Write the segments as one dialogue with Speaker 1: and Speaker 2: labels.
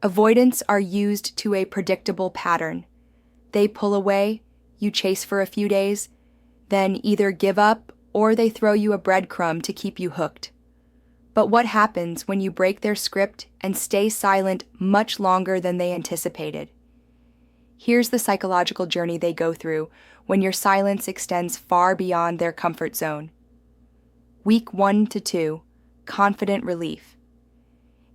Speaker 1: Avoidants are used to a predictable pattern. They pull away, you chase for a few days, then either give up or they throw you a breadcrumb to keep you hooked. But what happens when you break their script and stay silent much longer than they anticipated? Here's the psychological journey they go through when your silence extends far beyond their comfort zone. Week 1 to 2, confident relief.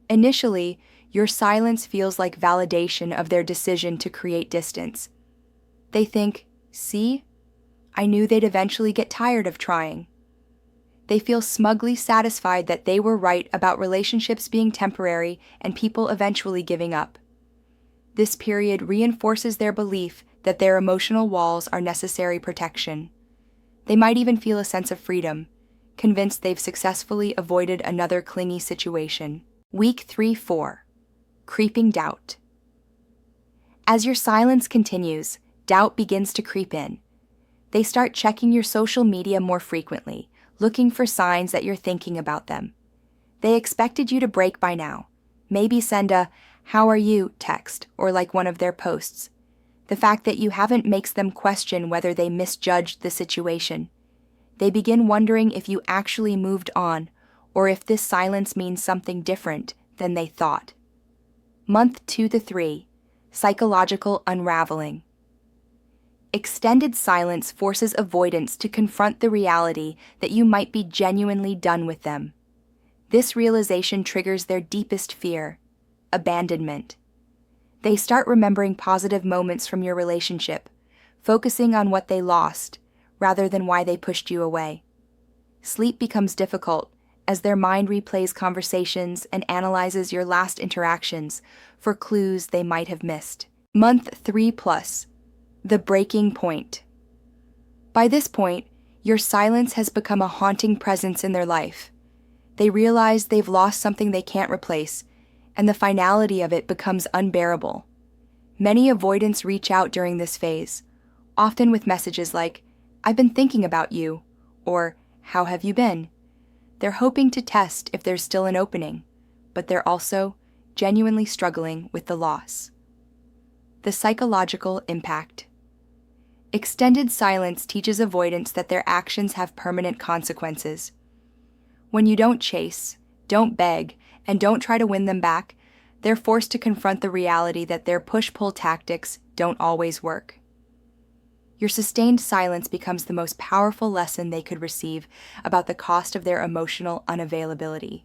Speaker 1: Initially, your silence feels like validation of their decision to create distance. They think, see, I knew they'd eventually get tired of trying. They feel smugly satisfied that they were right about relationships being temporary and people eventually giving up. This period reinforces their belief that their emotional walls are necessary protection. They might even feel a sense of freedom, convinced they've successfully avoided another clingy situation. Week 3-4, creeping doubt. As your silence continues, doubt begins to creep in. They start checking your social media more frequently, looking for signs that you're thinking about them. They expected you to break by now. Maybe send a "How are you?" text or like one of their posts. The fact that you haven't makes them question whether they misjudged the situation. They begin wondering if you actually moved on or if this silence means something different than they thought. Month 2 to 3, psychological unraveling. Extended silence forces avoidants to confront the reality that you might be genuinely done with them. This realization triggers their deepest fear, abandonment. They start remembering positive moments from your relationship, focusing on what they lost rather than why they pushed you away. Sleep becomes difficult as their mind replays conversations and analyzes your last interactions for clues they might have missed. Month 3+, the breaking point. By this point, your silence has become a haunting presence in their life. They realize they've lost something they can't replace, and the finality of it becomes unbearable. Many avoidants reach out during this phase, often with messages like, "I've been thinking about you," or "How have you been?" They're hoping to test if there's still an opening, but they're also genuinely struggling with the loss. The psychological impact. Extended silence teaches avoidants that their actions have permanent consequences. When you don't chase, don't beg, and don't try to win them back, they're forced to confront the reality that their push-pull tactics don't always work. Your sustained silence becomes the most powerful lesson they could receive about the cost of their emotional unavailability.